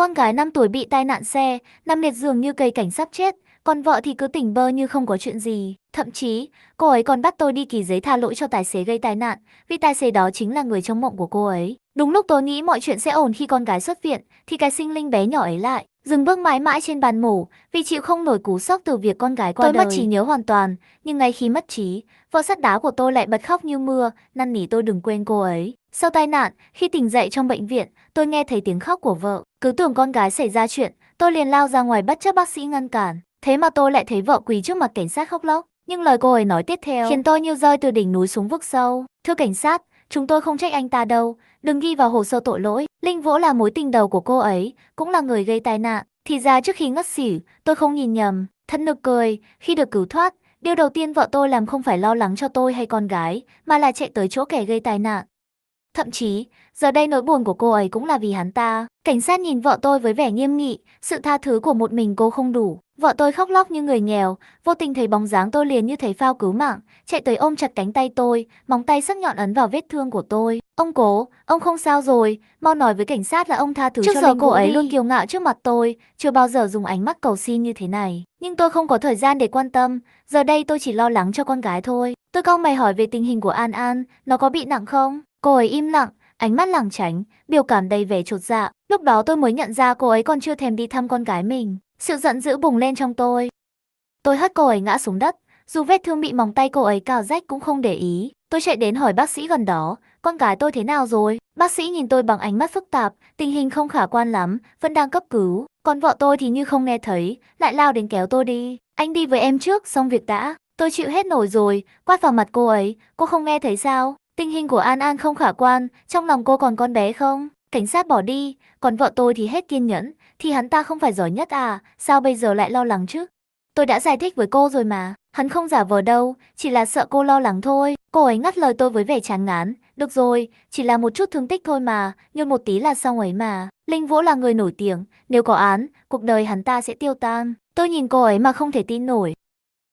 Con gái 5 tuổi bị tai nạn xe, nằm liệt giường như cây cảnh sắp chết, còn vợ thì cứ tỉnh bơ như không có chuyện gì. Thậm chí, cô ấy còn bắt tôi đi ký giấy tha lỗi cho tài xế gây tai nạn, vì tài xế đó chính là người trong mộng của cô ấy. Đúng lúc tôi nghĩ mọi chuyện sẽ ổn khi con gái xuất viện, thì cái sinh linh bé nhỏ ấy lại dừng bước mãi mãi trên bàn mổ, vì chịu không nổi cú sốc từ việc con gái qua đời. Tôi mất trí nhớ hoàn toàn, nhưng ngay khi mất trí, vợ sắt đá của tôi lại bật khóc như mưa, năn nỉ tôi đừng quên cô ấy. Sau tai nạn, khi tỉnh dậy trong bệnh viện, tôi nghe thấy tiếng khóc của vợ. Cứ tưởng con gái xảy ra chuyện, tôi liền lao ra ngoài bất chấp bác sĩ ngăn cản. Thế mà tôi lại thấy vợ quỳ trước mặt cảnh sát khóc lóc. Nhưng lời cô ấy nói tiếp theo khiến tôi như rơi từ đỉnh núi xuống vực sâu. Thưa cảnh sát, chúng tôi không trách anh ta đâu, đừng ghi vào hồ sơ tội lỗi. Linh Vũ là mối tình đầu của cô ấy, cũng là người gây tai nạn. Thì ra trước khi ngất xỉu, tôi không nhìn nhầm. Thật nực cười, khi được cứu thoát, điều đầu tiên vợ tôi làm không phải lo lắng cho tôi hay con gái, mà là chạy tới chỗ kẻ gây tai nạn. Thậm chí, giờ đây nỗi buồn của cô ấy cũng là vì hắn ta. Cảnh sát nhìn vợ tôi với vẻ nghiêm nghị, sự tha thứ của một mình cô không đủ. Vợ tôi khóc lóc như người nghèo, vô tình thấy bóng dáng tôi liền như thấy phao cứu mạng, chạy tới ôm chặt cánh tay tôi, móng tay sắc nhọn ấn vào vết thương của tôi. Ông cố, ông không sao rồi, mau nói với cảnh sát là ông tha thứ cho Linh Vũ đi. Trước giờ cô ấy luôn kiêu ngạo trước mặt tôi, chưa bao giờ dùng ánh mắt cầu xin như thế này. Nhưng tôi không có thời gian để quan tâm, giờ đây tôi chỉ lo lắng cho con gái thôi. Tôi cau mày hỏi về tình hình của An An, nó có bị nặng không? Cô ấy im lặng, ánh mắt lảng tránh, biểu cảm đầy vẻ chột dạ. Lúc đó tôi mới nhận ra cô ấy còn chưa thèm đi thăm con gái mình. Sự giận dữ bùng lên trong tôi. Tôi hất cô ấy ngã xuống đất, dù vết thương bị móng tay cô ấy cào rách cũng không để ý. Tôi chạy đến hỏi bác sĩ gần đó, con gái tôi thế nào rồi? Bác sĩ nhìn tôi bằng ánh mắt phức tạp, tình hình không khả quan lắm, vẫn đang cấp cứu. Còn vợ tôi thì như không nghe thấy, lại lao đến kéo tôi đi. Anh đi với em trước, xong việc đã. Tôi chịu hết nổi rồi, quát vào mặt cô ấy, cô không nghe thấy sao? Tình hình của An An không khả quan, trong lòng cô còn con bé không? Cảnh sát bỏ đi, còn vợ tôi thì hết kiên nhẫn, thì hắn ta không phải giỏi nhất à, sao bây giờ lại lo lắng chứ? Tôi đã giải thích với cô rồi mà, hắn không giả vờ đâu, chỉ là sợ cô lo lắng thôi. Cô ấy ngắt lời tôi với vẻ chán ngán, được rồi, chỉ là một chút thương tích thôi mà, nhhơn một tí là xong ấy mà. Linh Vũ là người nổi tiếng, nếu có án, cuộc đời hắn ta sẽ tiêu tan. Tôi nhìn cô ấy mà không thể tin nổi.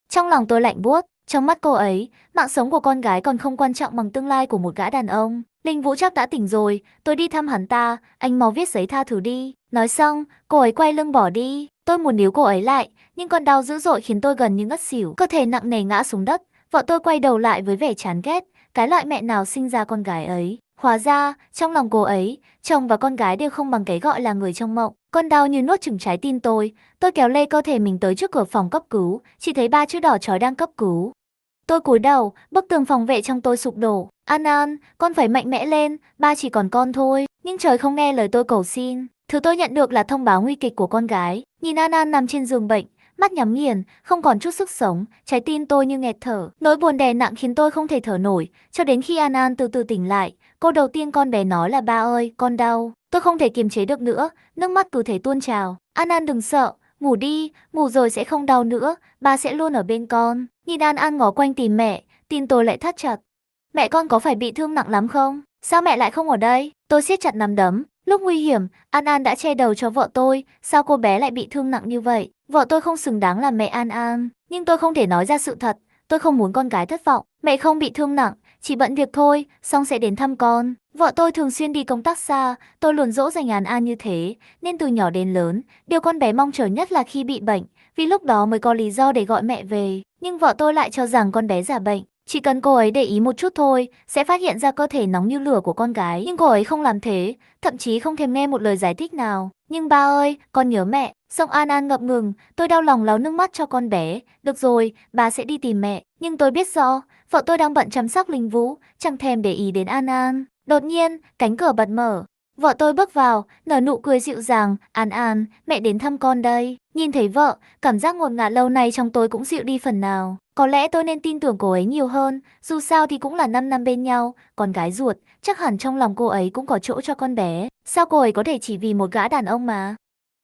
Trong lòng tôi lạnh buốt, trong mắt cô ấy, mạng sống của con gái còn không quan trọng bằng tương lai của một gã đàn ông. Linh Vũ chắc đã tỉnh rồi, tôi đi thăm hắn ta, anh mau viết giấy tha thứ đi. Nói xong, cô ấy quay lưng bỏ đi. Tôi muốn níu cô ấy lại, nhưng con đau dữ dội khiến tôi gần như ngất xỉu. Cơ thể nặng nề ngã xuống đất, vợ tôi quay đầu lại với vẻ chán ghét, cái loại mẹ nào sinh ra con gái ấy. Hóa ra, trong lòng cô ấy, chồng và con gái đều không bằng cái gọi là người trong mộng. Cơn đau như nuốt chửng trái tim tôi kéo lê cơ thể mình tới trước cửa phòng cấp cứu, chỉ thấy 3 chữ đỏ chói đang cấp cứu. Tôi cúi đầu, bức tường phòng vệ trong tôi sụp đổ. An An, con phải mạnh mẽ lên, ba chỉ còn con thôi. Nhưng trời không nghe lời tôi cầu xin. Thứ tôi nhận được là thông báo nguy kịch của con gái. Nhìn An An nằm trên giường bệnh, mắt nhắm nghiền, không còn chút sức sống, trái tim tôi như nghẹt thở. Nỗi buồn đè nặng khiến tôi không thể thở nổi, cho đến khi An An từ từ tỉnh lại. Câu đầu tiên con bé nói là ba ơi, con đau. Tôi không thể kiềm chế được nữa, nước mắt cứ thế tuôn trào. An An đừng sợ, ngủ đi, ngủ rồi sẽ không đau nữa, ba sẽ luôn ở bên con. Nhìn An An ngó quanh tìm mẹ, tim tôi lại thắt chặt. Mẹ con có phải bị thương nặng lắm không? Sao mẹ lại không ở đây? Tôi siết chặt nắm đấm. Lúc nguy hiểm, An An đã che đầu cho vợ tôi, sao cô bé lại bị thương nặng như vậy? Vợ tôi không xứng đáng là mẹ An An, nhưng tôi không thể nói ra sự thật. Tôi không muốn con gái thất vọng. Mẹ không bị thương nặng, chỉ bận việc thôi, xong sẽ đến thăm con. Vợ tôi thường xuyên đi công tác xa, tôi luôn dỗ dành An An như thế, nên từ nhỏ đến lớn, điều con bé mong chờ nhất là khi bị bệnh, vì lúc đó mới có lý do để gọi mẹ về. Nhưng vợ tôi lại cho rằng con bé giả bệnh. Chỉ cần cô ấy để ý một chút thôi, sẽ phát hiện ra cơ thể nóng như lửa của con gái. Nhưng cô ấy không làm thế, thậm chí không thèm nghe một lời giải thích nào. Nhưng ba ơi, con nhớ mẹ. Giọng An An ngập ngừng, tôi đau lòng lau nước mắt cho con bé. Được rồi, bà sẽ đi tìm mẹ. Nhưng tôi biết rõ, vợ tôi đang bận chăm sóc Linh Vũ, chẳng thèm để ý đến An An. Đột nhiên, cánh cửa bật mở. Vợ tôi bước vào, nở nụ cười dịu dàng, An An, mẹ đến thăm con đây. Nhìn thấy vợ, cảm giác ngột ngạt lâu nay trong tôi cũng dịu đi phần nào. Có lẽ tôi nên tin tưởng cô ấy nhiều hơn, dù sao thì cũng là 5 năm bên nhau, con gái ruột, chắc hẳn trong lòng cô ấy cũng có chỗ cho con bé. Sao cô ấy có thể chỉ vì một gã đàn ông mà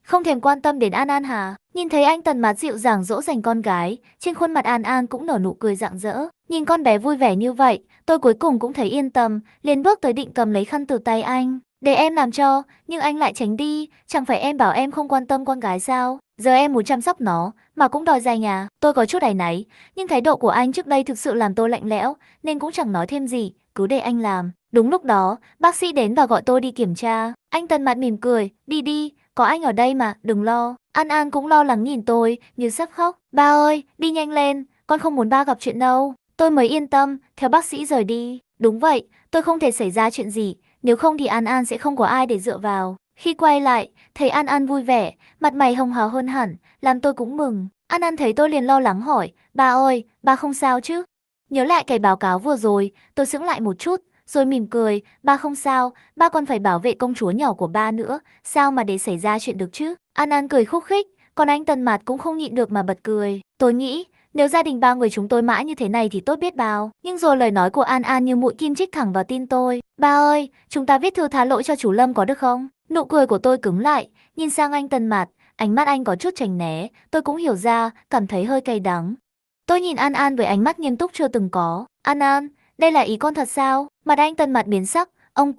không thèm quan tâm đến An An hả? Nhìn thấy anh Tần Mạt dịu dàng dỗ dành con gái, trên khuôn mặt An An cũng nở nụ cười rạng rỡ. Nhìn con bé vui vẻ như vậy, tôi cuối cùng cũng thấy yên tâm, liền bước tới định cầm lấy khăn từ tay anh. Để em làm cho, nhưng anh lại tránh đi, chẳng phải em bảo em không quan tâm con gái sao? Giờ em muốn chăm sóc nó, mà cũng đòi dành à? Tôi có chút áy náy, nhưng thái độ của anh trước đây thực sự làm tôi lạnh lẽo, nên cũng chẳng nói thêm gì, cứ để anh làm. Đúng lúc đó, bác sĩ đến và gọi tôi đi kiểm tra. Anh Tần Mạt mỉm cười, đi đi, có anh ở đây mà, đừng lo. An An cũng lo lắng nhìn tôi, như sắp khóc. Ba ơi, đi nhanh lên, con không muốn ba gặp chuyện đâu. Tôi mới yên tâm, theo bác sĩ rời đi. Đúng vậy, tôi không thể xảy ra chuyện gì, nếu không thì An An sẽ không có ai để dựa vào. Khi quay lại, thấy An An vui vẻ, mặt mày hồng hào hơn hẳn, làm tôi cũng mừng. An An thấy tôi liền lo lắng hỏi, ba ơi, ba không sao chứ? Nhớ lại cái báo cáo vừa rồi, tôi sững lại một chút, rồi mỉm cười, ba không sao, ba còn phải bảo vệ công chúa nhỏ của ba nữa, sao mà để xảy ra chuyện được chứ? An An cười khúc khích, còn anh Tần Mạt cũng không nhịn được mà bật cười. Tôi nghĩ, nếu gia đình ba người chúng tôi mãi như thế này thì tốt biết bao. Nhưng rồi lời nói của An An như mũi kim chích thẳng vào tim tôi. Ba ơi, chúng ta viết thư tha lỗi cho chú Lâm có được không? Nụ cười của tôi cứng lại, nhìn sang anh Tần Mạt, ánh mắt anh có chút tránh né, tôi cũng hiểu ra, cảm thấy hơi cay đắng. Tôi nhìn An An với ánh mắt nghiêm túc chưa từng có. An An, đây là ý con thật sao? Mặt anh Tần Mạt biến sắc, ông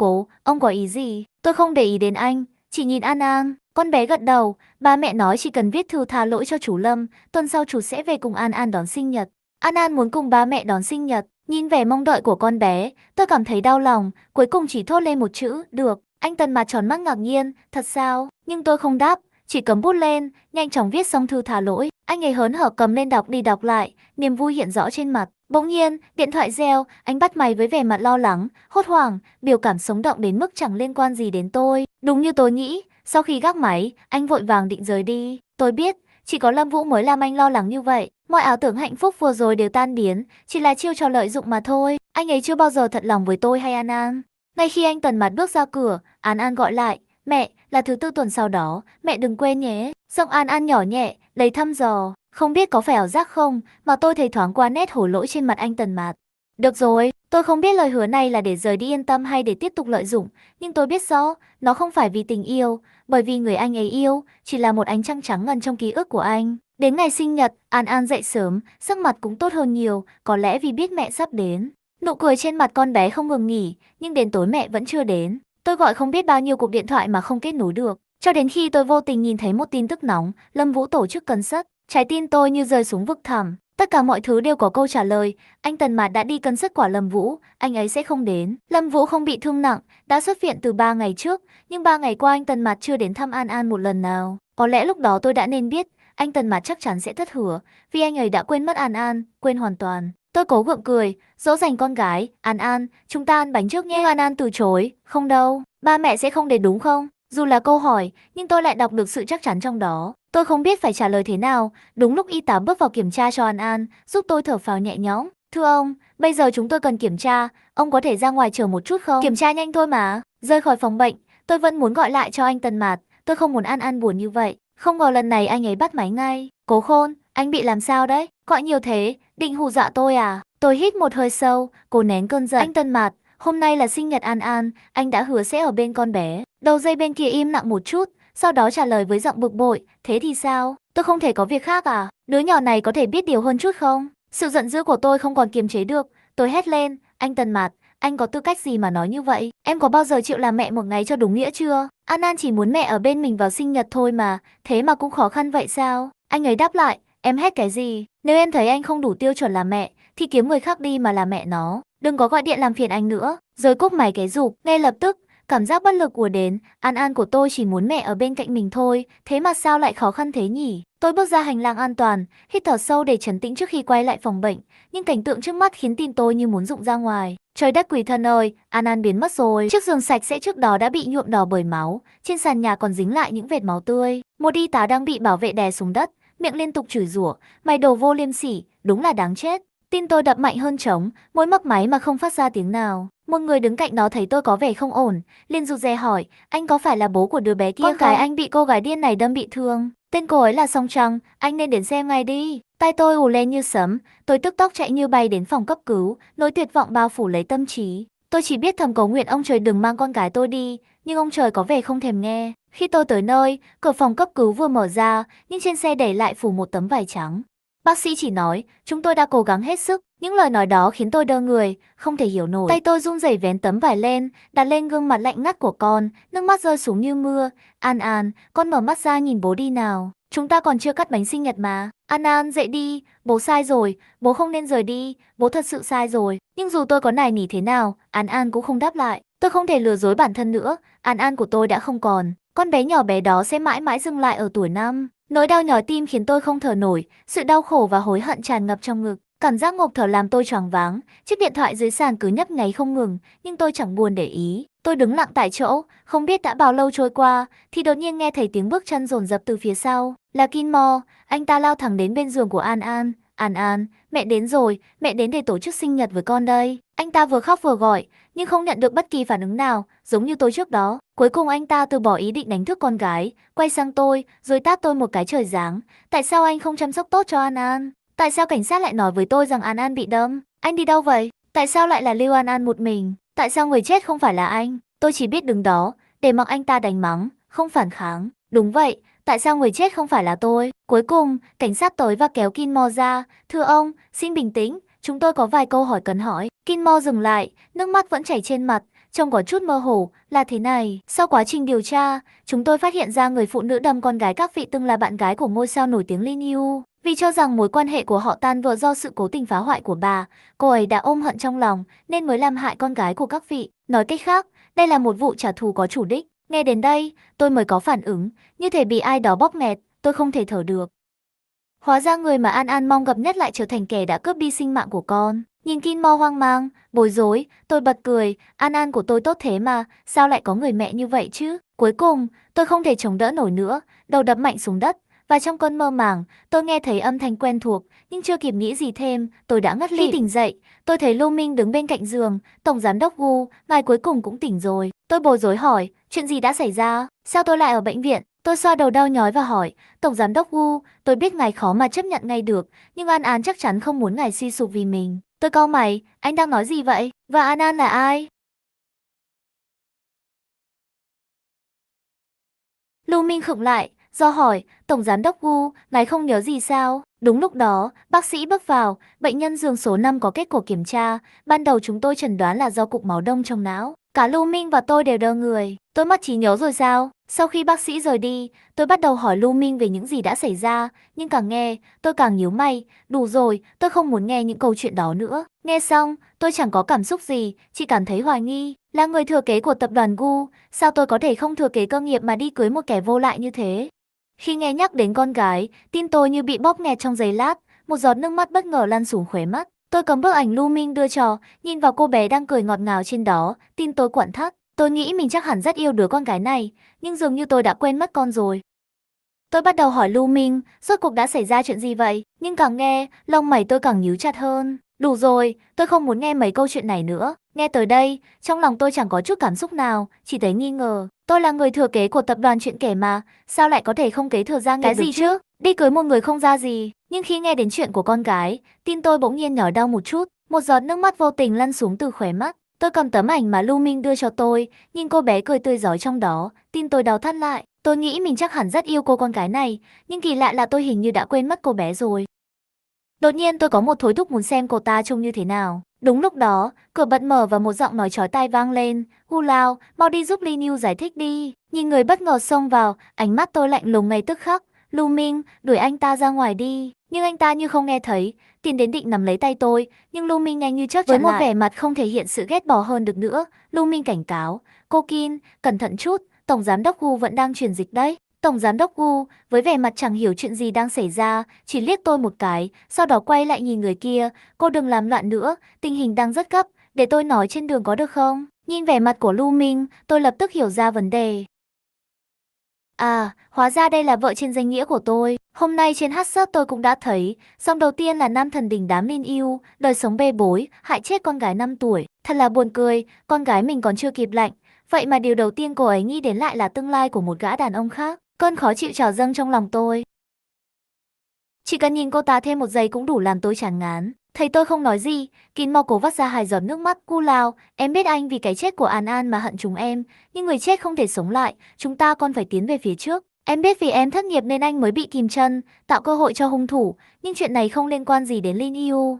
có ý gì? Tôi không để ý đến anh, chỉ nhìn An An. Con bé gật đầu, ba mẹ nói chỉ cần viết thư tha lỗi cho chú Lâm, tuần sau chú sẽ về cùng An An đón sinh nhật. An An muốn cùng ba mẹ đón sinh nhật, nhìn vẻ mong đợi của con bé, tôi cảm thấy đau lòng, cuối cùng chỉ thốt lên một chữ, được. Anh Tần Mạt tròn mắt ngạc nhiên, thật sao? Nhưng tôi không đáp, chỉ cầm bút lên, nhanh chóng viết xong thư tha lỗi. Anh ấy hớn hở cầm lên đọc đi đọc lại, niềm vui hiện rõ trên mặt. Bỗng nhiên, điện thoại reo, anh bắt máy với vẻ mặt lo lắng, hốt hoảng, biểu cảm sống động đến mức chẳng liên quan gì đến tôi. Đúng như tôi nghĩ, sau khi gác máy, anh vội vàng định rời đi. Tôi biết, chỉ có Lâm Vũ mới làm anh lo lắng như vậy. Mọi ảo tưởng hạnh phúc vừa rồi đều tan biến, chỉ là chiêu trò lợi dụng mà thôi. Anh ấy chưa bao giờ thật lòng với tôi hay An An. Ngay khi anh Tần Mạt bước ra cửa, An An gọi lại, mẹ, là thứ tư tuần sau đó, mẹ đừng quên nhé. Giọng An An nhỏ nhẹ, đầy thăm dò. Không biết có phải ảo giác không, mà tôi thấy thoáng qua nét hổ lỗi trên mặt anh Tần Mạt. Được rồi, tôi không biết lời hứa này là để rời đi yên tâm hay để tiếp tục lợi dụng, nhưng tôi biết rõ, nó không phải vì tình yêu, bởi vì người anh ấy yêu, chỉ là một ánh trăng trắng ngần trong ký ức của anh. Đến ngày sinh nhật, An An dậy sớm, sắc mặt cũng tốt hơn nhiều, có lẽ vì biết mẹ sắp đến. Nụ cười trên mặt con bé không ngừng nghỉ, nhưng đến tối mẹ vẫn chưa đến. Tôi gọi không biết bao nhiêu cuộc điện thoại mà không kết nối được, cho đến khi tôi vô tình nhìn thấy một tin tức nóng, Lâm Vũ tổ chức concert. Trái tim tôi như rơi xuống vực thẳm, tất cả mọi thứ đều có câu trả lời, anh Tần Mạt đã đi concert của Lâm Vũ, anh ấy sẽ không đến. Lâm Vũ không bị thương nặng, đã xuất viện từ 3 ngày trước, nhưng 3 ngày qua anh Tần Mạt chưa đến thăm An An một lần nào. Có lẽ lúc đó tôi đã nên biết, anh Tần Mạt chắc chắn sẽ thất hứa, vì anh ấy đã quên mất An An, quên hoàn toàn. Tôi cố gượng cười, dỗ dành con gái, An An, chúng ta ăn bánh trước nhé. Nhưng An An từ chối, không đâu, ba mẹ sẽ không đến đúng không? Dù là câu hỏi, nhưng tôi lại đọc được sự chắc chắn trong đó. Tôi không biết phải trả lời thế nào, đúng lúc y tá bước vào kiểm tra cho An An, giúp tôi thở phào nhẹ nhõm. Thưa ông, bây giờ chúng tôi cần kiểm tra, ông có thể ra ngoài chờ một chút không? Kiểm tra nhanh thôi mà. Rời khỏi phòng bệnh, tôi vẫn muốn gọi lại cho anh Tần Mạt, tôi không muốn An An buồn như vậy. Không ngờ lần này anh ấy bắt máy ngay. Cố Khôn, anh bị làm sao đấy? Gọi nhiều thế, định hù dọa tôi à? Tôi hít một hơi sâu, cố nén cơn giận. Anh Tần Mạt, hôm nay là sinh nhật An An, anh đã hứa sẽ ở bên con bé. Đầu dây bên kia im lặng một chút, sau đó trả lời với giọng bực bội, thế thì sao? Tôi không thể có việc khác à? Đứa nhỏ này có thể biết điều hơn chút không? Sự giận dữ của tôi không còn kiềm chế được, tôi hét lên, anh Tần Mạt, anh có tư cách gì mà nói như vậy? Em có bao giờ chịu làm mẹ một ngày cho đúng nghĩa chưa? An An chỉ muốn mẹ ở bên mình vào sinh nhật thôi mà, thế mà cũng khó khăn vậy sao? Anh ấy đáp lại, em hét cái gì? Nếu em thấy anh không đủ tiêu chuẩn làm mẹ, thì kiếm người khác đi mà làm mẹ nó. Đừng có gọi điện làm phiền anh nữa. Rồi cúp máy cái rụp, ngay lập tức, cảm giác bất lực ùa đến, An An của tôi chỉ muốn mẹ ở bên cạnh mình thôi, thế mà sao lại khó khăn thế nhỉ? Tôi bước ra hành lang an toàn, hít thở sâu để trấn tĩnh trước khi quay lại phòng bệnh, nhưng cảnh tượng trước mắt khiến tim tôi như muốn rụng ra ngoài. Trời đất quỷ thần ơi, An An biến mất rồi. Chiếc giường sạch sẽ trước đó đã bị nhuộm đỏ bởi máu, trên sàn nhà còn dính lại những vệt máu tươi. Một y tá đang bị bảo vệ đè xuống đất, miệng liên tục chửi rủa, mày đồ vô liêm sỉ, đúng là đáng chết. Tim tôi đập mạnh hơn trống, môi mấp máy mà không phát ra tiếng nào. Một người đứng cạnh đó thấy tôi có vẻ không ổn, liền rụt rè hỏi, anh có phải là bố của đứa bé kia không? Con gái anh bị cô gái điên này đâm bị thương. Tên cô ấy là Song Trăng, anh nên đến xem ngay đi. Tai tôi ù lên như sấm, tôi tức tốc chạy như bay đến phòng cấp cứu, nỗi tuyệt vọng bao phủ lấy tâm trí. Tôi chỉ biết thầm cầu nguyện ông trời đừng mang con gái tôi đi, nhưng ông trời có vẻ không thèm nghe. Khi tôi tới nơi, cửa phòng cấp cứu vừa mở ra, nhưng trên xe đẩy lại phủ một tấm vải trắng. Bác sĩ chỉ nói, chúng tôi đã cố gắng hết sức, những lời nói đó khiến tôi đơ người, không thể hiểu nổi. Tay tôi run rẩy vén tấm vải lên, đặt lên gương mặt lạnh ngắt của con, nước mắt rơi xuống như mưa. An An, con mở mắt ra nhìn bố đi nào. Chúng ta còn chưa cắt bánh sinh nhật mà. An An, dậy đi, bố sai rồi, bố không nên rời đi, bố thật sự sai rồi. Nhưng dù tôi có nài nỉ thế nào, An An cũng không đáp lại. Tôi không thể lừa dối bản thân nữa, An An của tôi đã không còn. con bé nhỏ bé đó sẽ mãi mãi dừng lại ở tuổi 5. Nỗi đau nhói tim khiến tôi không thở nổi, sự đau khổ và hối hận tràn ngập trong ngực. Cảm giác ngộp thở làm tôi choáng váng, chiếc điện thoại dưới sàn cứ nhấp nháy không ngừng, nhưng tôi chẳng buồn để ý. Tôi đứng lặng tại chỗ, không biết đã bao lâu trôi qua, thì đột nhiên nghe thấy tiếng bước chân dồn dập từ phía sau. Là Kinmo, anh ta lao thẳng đến bên giường của An An. An An, mẹ đến rồi, mẹ đến để tổ chức sinh nhật với con đây. Anh ta vừa khóc vừa gọi, nhưng không nhận được bất kỳ phản ứng nào, giống như tôi trước đó. Cuối cùng anh ta từ bỏ ý định đánh thức con gái, quay sang tôi, rồi tát tôi một cái trời giáng. Tại sao anh không chăm sóc tốt cho An An? Tại sao cảnh sát lại nói với tôi rằng An An bị đâm? Anh đi đâu vậy? Tại sao lại là lưu An An một mình? Tại sao người chết không phải là anh? Tôi chỉ biết đứng đó, để mặc anh ta đánh mắng, không phản kháng. Đúng vậy, tại sao người chết không phải là tôi? Cuối cùng, cảnh sát tới và kéo Kinmo ra. Thưa ông, xin bình tĩnh, chúng tôi có vài câu hỏi cần hỏi. Kinmo dừng lại, nước mắt vẫn chảy trên mặt, trông có chút mơ hồ. Là thế này, sau quá trình điều tra, chúng tôi phát hiện ra người phụ nữ đâm con gái các vị từng là bạn gái của ngôi sao nổi tiếng Lin Yu. Vì cho rằng mối quan hệ của họ tan vỡ do sự cố tình phá hoại của bà, cô ấy đã ôm hận trong lòng nên mới làm hại con gái của các vị. Nói cách khác, đây là một vụ trả thù có chủ đích. Nghe đến đây, tôi mới có phản ứng, như thể bị ai đó bóp nghẹt, tôi không thể thở được. Hóa ra người mà An An mong gặp nhất lại trở thành kẻ đã cướp đi sinh mạng của con. Nhìn Kinmo hoang mang, bối rối, tôi bật cười, An An của tôi tốt thế mà, sao lại có người mẹ như vậy chứ? Cuối cùng, tôi không thể chống đỡ nổi nữa, đầu đập mạnh xuống đất, và trong cơn mơ màng, tôi nghe thấy âm thanh quen thuộc, nhưng chưa kịp nghĩ gì thêm, tôi đã ngất lịm. Khi tỉnh dậy, tôi thấy Lưu Minh đứng bên cạnh giường, Tổng Giám đốc Gu, ngài cuối cùng cũng tỉnh rồi. Tôi bối rối hỏi, chuyện gì đã xảy ra? Sao tôi lại ở bệnh viện? Tôi xoa đầu đau nhói và hỏi, Tổng Giám đốc Gu, tôi biết ngài khó mà chấp nhận ngay được, nhưng An An chắc chắn không muốn ngài suy sụp vì mình. Tôi cau mày, anh đang nói gì vậy? Và An An là ai? Lưu Minh khựng lại, do hỏi, Tổng Giám đốc Gu, ngài không nhớ gì sao? Đúng lúc đó, bác sĩ bước vào, bệnh nhân giường số 5 có kết quả kiểm tra, ban đầu chúng tôi chẩn đoán là do cục máu đông trong não. Cả Lưu Minh và tôi đều đơ người, tôi mất trí nhớ rồi sao? Sau khi bác sĩ rời đi, tôi bắt đầu hỏi Lưu Minh về những gì đã xảy ra, nhưng càng nghe, tôi càng nhíu mày, đủ rồi, tôi không muốn nghe những câu chuyện đó nữa. Nghe xong, tôi chẳng có cảm xúc gì, chỉ cảm thấy hoài nghi, là người thừa kế của tập đoàn Gu, sao tôi có thể không thừa kế cơ nghiệp mà đi cưới một kẻ vô lại như thế? Khi nghe nhắc đến con gái, tim tôi như bị bóp nghẹt trong giây lát, một giọt nước mắt bất ngờ lăn xuống khóe mắt. Tôi cầm bức ảnh Lưu Minh đưa cho, nhìn vào cô bé đang cười ngọt ngào trên đó, tim tôi quặn thắt. Tôi nghĩ mình chắc hẳn rất yêu đứa con gái này, nhưng dường như tôi đã quên mất con rồi. Tôi bắt đầu hỏi Lưu Minh, rốt cuộc đã xảy ra chuyện gì vậy? Nhưng càng nghe, lông mày tôi càng nhíu chặt hơn. Đủ rồi, tôi không muốn nghe mấy câu chuyện này nữa. Nghe tới đây, trong lòng tôi chẳng có chút cảm xúc nào, chỉ thấy nghi ngờ. Tôi là người thừa kế của tập đoàn Chuyện Kể mà, sao lại có thể không kế thừa gia nghiệp được chứ? Cái gì chứ? Đi cưới một người không ra gì. Nhưng khi nghe đến chuyện của con gái, tim tôi bỗng nhiên nhói đau một chút, một giọt nước mắt vô tình lăn xuống từ khóe mắt. Tôi cầm tấm ảnh mà Lưu Minh đưa cho tôi, nhìn cô bé cười tươi rói trong đó, tim tôi đau thắt lại. Tôi nghĩ mình chắc hẳn rất yêu cô con gái này, nhưng kỳ lạ là tôi hình như đã quên mất cô bé rồi. Đột nhiên tôi có một thối thúc muốn xem cô ta trông như thế nào. Đúng lúc đó, cửa bật mở và một giọng nói chói tai vang lên. Gu Lao, mau đi giúp Lin Yu giải thích đi. Nhìn người bất ngờ xông vào, ánh mắt tôi lạnh lùng ngay tức khắc. Lưu Minh, đuổi anh ta ra ngoài đi. Nhưng anh ta như không nghe thấy, tiến đến định nắm lấy tay tôi, nhưng Lưu Minh nhanh như chớp chặn lại. Với một vẻ mặt không thể hiện sự ghét bỏ hơn được nữa, Lưu Minh cảnh cáo. Cô Kin, cẩn thận chút, Tổng Giám đốc Gu vẫn đang truyền dịch đấy. Tổng Giám đốc Gu, với vẻ mặt chẳng hiểu chuyện gì đang xảy ra, chỉ liếc tôi một cái, sau đó quay lại nhìn người kia. Cô đừng làm loạn nữa, tình hình đang rất gấp, để tôi nói trên đường có được không? Nhìn vẻ mặt của Lưu Minh, tôi lập tức hiểu ra vấn đề. À, hóa ra đây là vợ trên danh nghĩa của tôi. Hôm nay trên hát sớt tôi cũng đã thấy, dòng đầu tiên là nam thần đình đám Lin yêu, đời sống bê bối, hại chết con gái 5 tuổi. Thật là buồn cười, con gái mình còn chưa kịp lạnh. Vậy mà điều đầu tiên cô ấy nghĩ đến lại là tương lai của một gã đàn ông khác. Cơn khó chịu trào dâng trong lòng tôi. Chỉ cần nhìn cô ta thêm một giây cũng đủ làm tôi chán ngán. Thấy tôi không nói gì, Kinmo cố vắt ra 2 giọt nước mắt. Gu Lao, em biết anh vì cái chết của An An mà hận chúng em, nhưng người chết không thể sống lại, chúng ta còn phải tiến về phía trước. Em biết vì em thất nghiệp nên anh mới bị kìm chân, tạo cơ hội cho hung thủ, nhưng chuyện này không liên quan gì đến Lin Yu.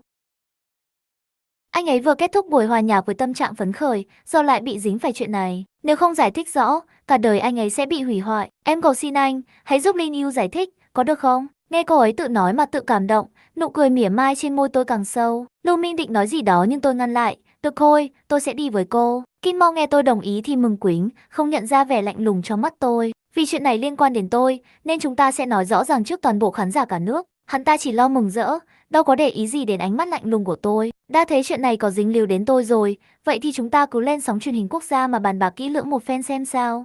Anh ấy vừa kết thúc buổi hòa nhạc với tâm trạng phấn khởi, giờ lại bị dính phải chuyện này. Nếu không giải thích rõ, cả đời anh ấy sẽ bị hủy hoại. Em cầu xin anh, hãy giúp Lin Yu giải thích, có được không? Nghe cô ấy tự nói mà tự cảm động, nụ cười mỉa mai trên môi tôi càng sâu. Lưu Minh định nói gì đó nhưng tôi ngăn lại. Được thôi, tôi sẽ đi với cô. Kim Mo nghe tôi đồng ý thì mừng quính, không nhận ra vẻ lạnh lùng trong mắt tôi. Vì chuyện này liên quan đến tôi, nên chúng ta sẽ nói rõ ràng trước toàn bộ khán giả cả nước. Hắn ta chỉ lo mừng rỡ, đâu có để ý gì đến ánh mắt lạnh lùng của tôi. Đã thấy chuyện này có dính líu đến tôi rồi, vậy thì chúng ta cứ lên sóng truyền hình quốc gia mà bàn bạc kỹ lưỡng một phen xem sao.